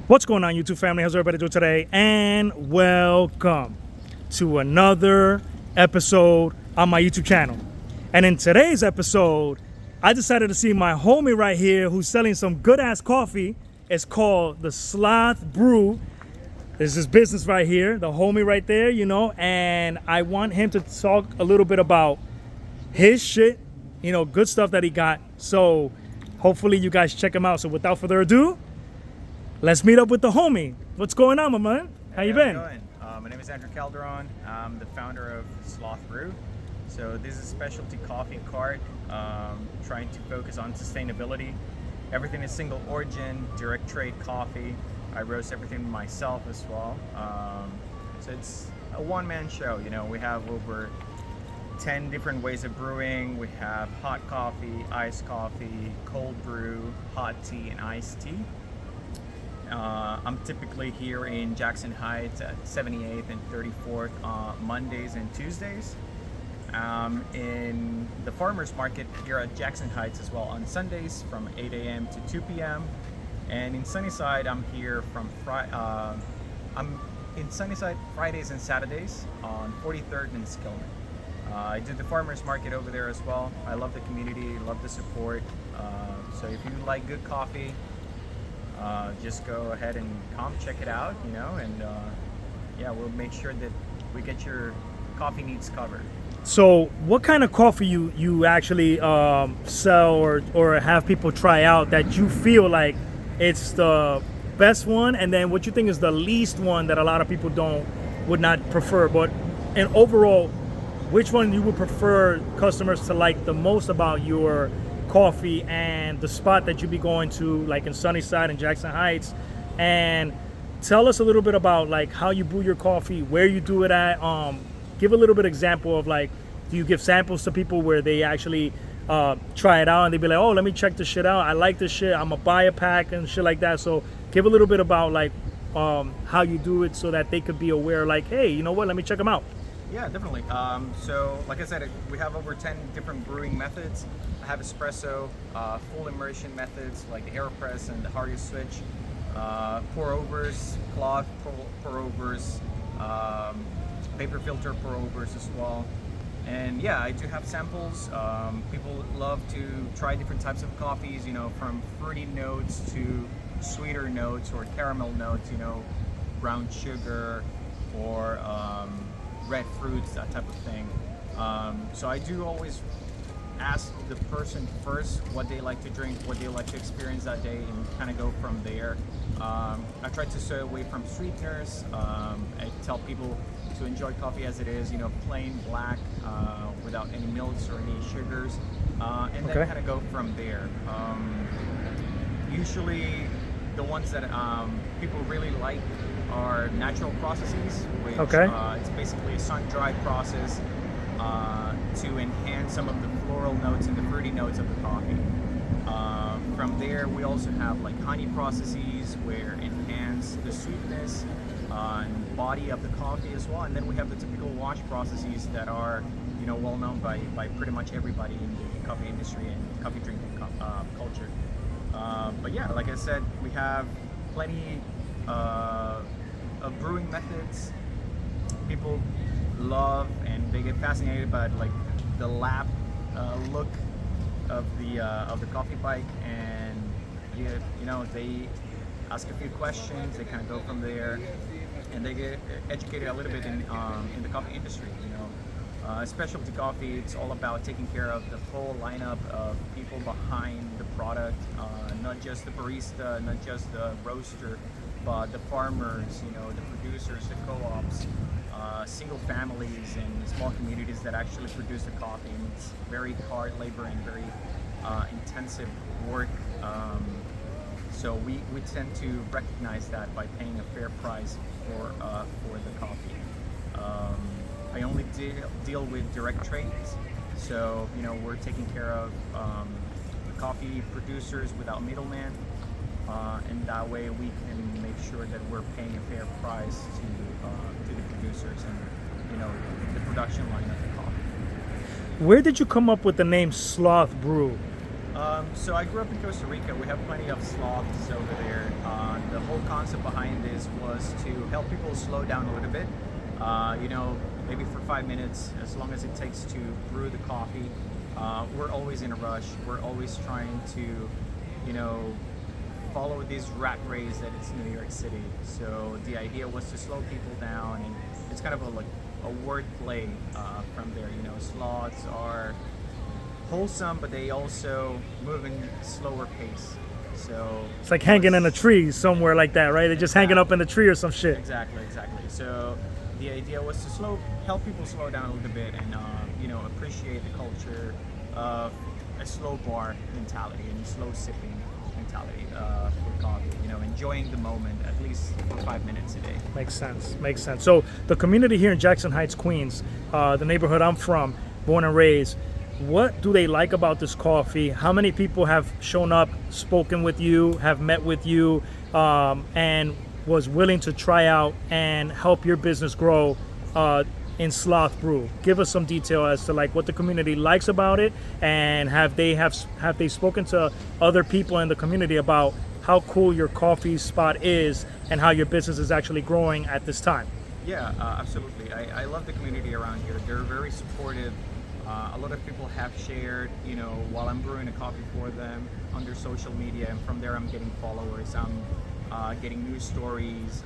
What's going on, YouTube family? How's everybody doing today? And welcome to another episode on my YouTube channel. And in today's episode, I decided to see my homie right here who's selling some good ass coffee. It's called the Sloth Brew. This is his business right here, the homie right there, you know, and I want him to talk a little bit about his shit, you know, good stuff that he got. So hopefully you guys check him out. So without further ado, let's meet up with the homie. What's going on, my man? How you been? How's it going? My name is Calderon. I'm the founder of Sloth Brew. So this is a specialty coffee cart, trying to focus on sustainability. Everything is single origin, direct trade coffee. I roast everything myself as well. So it's a one-man show. You know, we have over 10 different ways of brewing. We have hot coffee, iced coffee, cold brew, hot tea, and iced tea. I'm typically here in Jackson Heights at 78th and 34th Mondays and Tuesdays. In the farmers market here at Jackson Heights as well on Sundays from 8 a.m. to 2 p.m. And in Sunnyside, I'm here from I'm in Sunnyside Fridays and Saturdays on 43rd and Skillman. I do the farmers market over there as well. I love the community, love the support. So if you like good coffee, just go ahead and come check it out, you know, and yeah, we'll make sure that we get your coffee needs covered. So what kind of coffee you actually sell or have people try out that you feel like it's the best one, and then what you think is the least one that a lot of people would not prefer, but and overall, which one you would prefer customers to like the most about your coffee and the spot that you be going to, like in Sunnyside and Jackson Heights? And tell us a little bit about like how you brew your coffee, where you do it at. Give a little bit example of like, do you give samples to people where they actually try it out and they be like, oh, let me check this shit out, I like this shit, I'm gonna buy a pack and shit like that. So give a little bit about like how you do it so that they could be aware, like, hey, you know what, let me check them out. Yeah, definitely. So like I said, we have over 10 different brewing methods. I have espresso, full immersion methods like the AeroPress and the Hardy Switch, pour overs, cloth pour overs, paper filter pour overs as well. And yeah, I do have samples. People love to try different types of coffees, you know, from fruity notes to sweeter notes or caramel notes, you know, brown sugar or red fruits, that type of thing. So I do always ask the person first what they like to drink, what they like to experience that day, and kind of go from there. I try to stay away from sweeteners. I tell people to enjoy coffee as it is, you know, plain black, without any milks or any sugars, and then kind of go from there. Usually the ones that people really like are natural processes, which it's basically a sun-dried process to enhance some of the floral notes and the fruity notes of the coffee. From there, we also have like honey processes where enhance the sweetness and body of the coffee as well. And then we have the typical wash processes that are, you know, well known by pretty much everybody in the coffee industry and coffee drinking culture. But yeah, like I said, we have plenty of brewing methods. People love and they get fascinated by like the lap look of the coffee bike, and you know, they ask a few questions, they kind of go from there, and they get educated a little bit in the coffee industry. You know, specialty coffee, it's all about taking care of the full lineup of people behind the product, not just the barista, not just the roaster, but the farmers, you know, the producers, the co-ops, single families and small communities that actually produce the coffee. And it's very hard labor and very intensive work. So we tend to recognize that by paying a fair price for the coffee. I only deal with direct trades, so you know, we're taking care of the coffee producers without middleman, and that way we can make sure that we're paying a fair price to the producers and, you know, the production line of the coffee. Where did you come up with the name Sloth Brew? So I grew up in Costa Rica. We have plenty of sloths over there. The whole concept behind this was to help people slow down a little bit. You know, maybe for 5 minutes, as long as it takes to brew the coffee. We're always in a rush. We're always trying to, you know, follow this rat race that it's New York City. So the idea was to slow people down, and it's kind of a word play from there. You know, sloths are wholesome, but they also move in slower pace. So it's like hanging in a tree somewhere like that, right? They're just hanging up in the tree or some shit. Exactly. So the idea was to help people slow down a little bit and you know, appreciate the culture of a slow bar mentality and slow sipping mentality for coffee. You know, enjoying the moment at least for 5 minutes a day. Makes sense. So the community here in Jackson Heights, Queens, the neighborhood I'm from, born and raised, what do they like about this coffee? How many people have shown up, spoken with you, have met with you, and was willing to try out and help your business grow in Sloth Brew? Give us some detail as to like what the community likes about it, and have they spoken to other people in the community about how cool your coffee spot is and how your business is actually growing at this time? Yeah, absolutely. I love the community around here. They're very supportive. A lot of people have shared, you know, while I'm brewing a coffee for them on their social media, and from there I'm getting followers. I'm getting news stories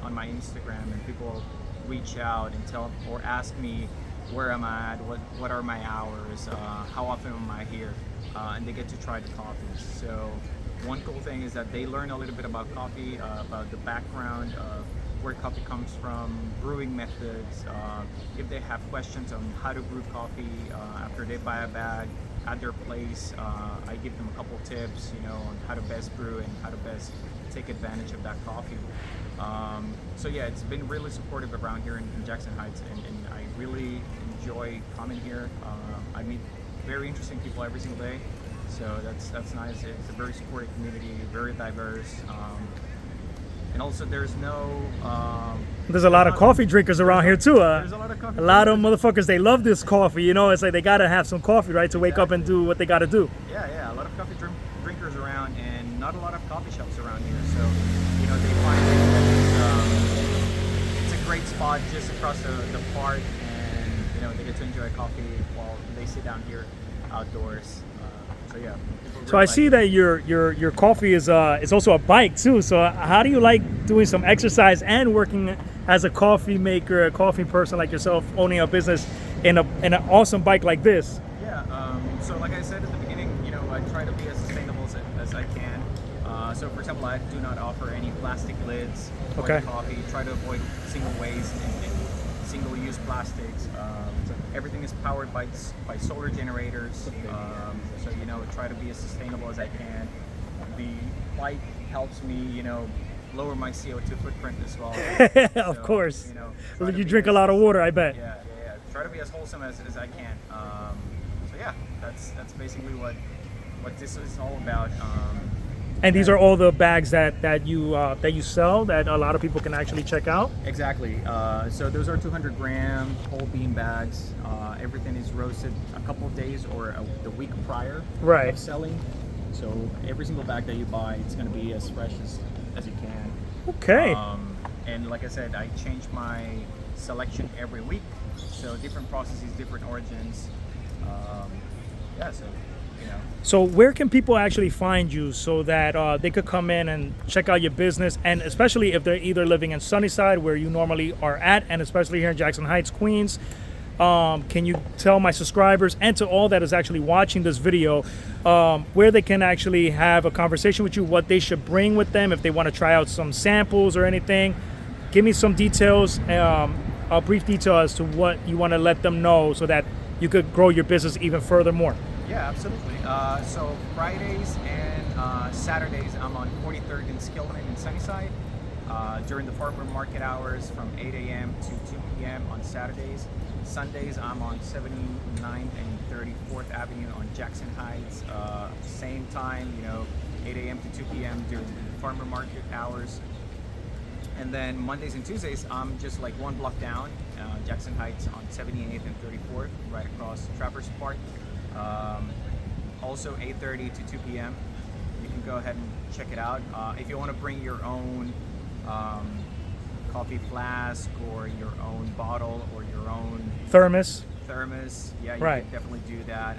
on my Instagram, and people reach out and tell or ask me where I'm at, what are my hours, how often am I here, and they get to try the coffees. So one cool thing is that they learn a little bit about coffee, about the background of where coffee comes from, brewing methods. If they have questions on how to brew coffee after they buy a bag at their place, I give them a couple tips, you know, on how to best brew and how to best take advantage of that coffee. So yeah, it's been really supportive around here in Jackson Heights, and I really enjoy coming here. I meet very interesting people every single day, so that's nice. It's a very supportive community, very diverse. And also there's a lot of coffee drinkers around here too. There's a lot of coffee. A lot of motherfuckers, they love this coffee. You know, it's like they gotta have some coffee, right, to wake up and do what they gotta do. Yeah, a lot of coffee drinkers around, and not a lot of coffee shops around here. So, you know, they find that it's a great spot just across the park, and you know, they get to enjoy coffee while they sit down here outdoors. So yeah. So I see that your coffee is also a bike too. So how do you like doing some exercise and working as a coffee maker, a coffee person like yourself, owning a business in an awesome bike like this? Yeah. So like I said at the beginning, you know, I try to be as sustainable as I can. So for example, I do not offer any plastic lids for the coffee. Try to avoid single waste and single-use plastics. So everything is powered by solar generators. So you know, try to be as sustainable as I can. The bike helps me, you know, lower my CO2 footprint as well. Of course. You know, you drink a lot of water, I bet. Yeah. Try to be as wholesome as I can. So yeah, that's basically what this is all about. And these are all the bags that you sell that a lot of people can actually check out? Exactly. So those are 200 gram whole bean bags. Everything is roasted a couple of days or the week prior of selling. So every single bag that you buy, it's going to be as fresh as you can. Okay. And like I said, I change my selection every week. So different processes, different origins. Yeah, so you know. So where can people actually find you so that they could come in and check out your business, and especially if they're either living in Sunnyside where you normally are at, and especially here in Jackson Heights, Queens, can you tell my subscribers and to all that is actually watching this video where they can actually have a conversation with you, what they should bring with them if they want to try out some samples or anything? Give me some details, a brief detail as to what you want to let them know so that you could grow your business even furthermore. Yeah, absolutely. So Fridays and Saturdays, I'm on 43rd and Skillman in Sunnyside during the farmer market hours from 8 a.m. to 2 p.m. on Saturdays. Sundays, I'm on 79th and 34th Avenue on Jackson Heights. Same time, you know, 8 a.m. to 2 p.m. during the farmer market hours. And then Mondays and Tuesdays, I'm just like one block down, Jackson Heights on 78th and 34th, right across Traverse Park. Also 8:30 to 2 p.m. You can go ahead and check it out. If you want to bring your own coffee flask or your own bottle or your own Thermos. yeah, you Right. can definitely do that.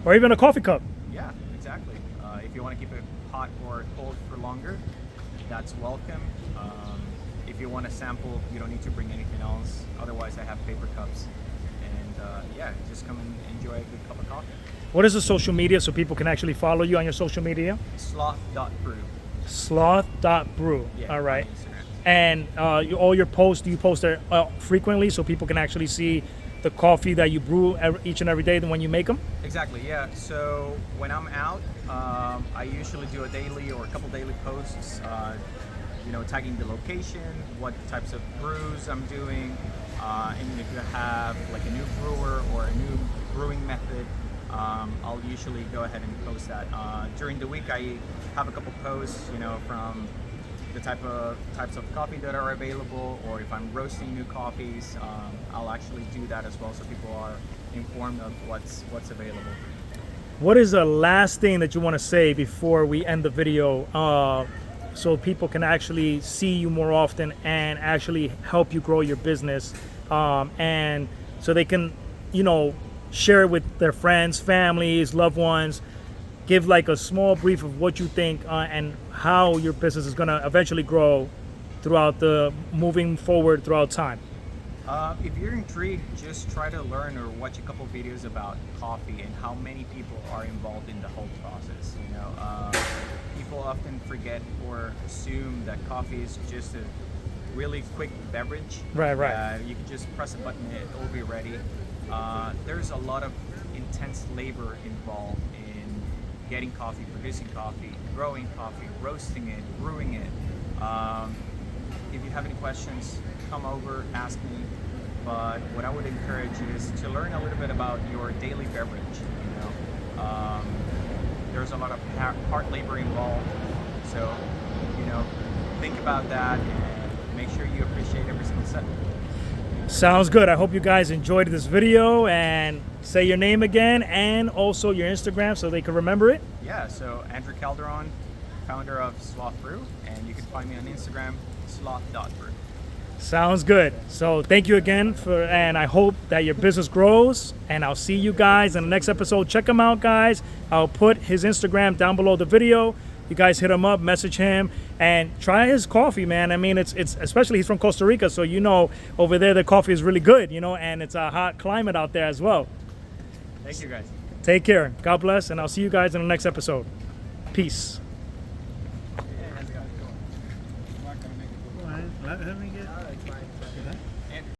Or even a coffee cup. Yeah, exactly. If you want to keep it hot or cold for longer, that's welcome. If you want to sample, you don't need to bring anything else. Otherwise, I have paper cups. And yeah, just come and enjoy a good cup of coffee. What is the social media so people can actually follow you on your social media? Sloth.brew. Sloth.brew. Yeah, All right. on Instagram. And all your posts, do you post there frequently so people can actually see the coffee that you brew each and every day when you make them? Exactly, yeah. So when I'm out, I usually do a daily or a couple daily posts, tagging the location, what types of brews I'm doing, and if you have like a new brewer or a new brewing method, I'll usually go ahead and post that. During the week, I have a couple posts, from the types of coffee that are available, or if I'm roasting new coffees, I'll actually do that as well, so people are informed of what's available. What is the last thing that you want to say before we end the video, so people can actually see you more often and actually help you grow your business, and so they can, share it with their friends, families, loved ones? Give like a small brief of what you think and how your business is going to eventually grow throughout moving forward throughout time. If you're intrigued, just try to learn or watch a couple videos about coffee and how many people are involved in the whole process. People often forget or assume that coffee is just a really quick beverage. Right. You can just press a button, it will be ready. There's a lot of intense labor involved in getting coffee, producing coffee, growing coffee, roasting it, brewing it. If you have any questions, come over, ask me. But what I would encourage is to learn a little bit about your daily beverage. There's a lot of hard labor involved. So, think about that and make sure you appreciate every single step. Sounds good. I hope you guys enjoyed this video, and say your name again and also your Instagram so they can remember it. Yeah, so Andrew Calderon, founder of Sloth Brew, and you can find me on Instagram, sloth.brew. Sounds good. So thank you again and I hope that your business grows, and I'll see you guys in the next episode. Check him out, guys. I'll put his Instagram down below the video. You guys hit him up, message him, and try his coffee, man. I mean, it's especially he's from Costa Rica, so over there the coffee is really good, and it's a hot climate out there as well. Thank you, guys. Take care. God bless, and I'll see you guys in the next episode. Peace. Let me get.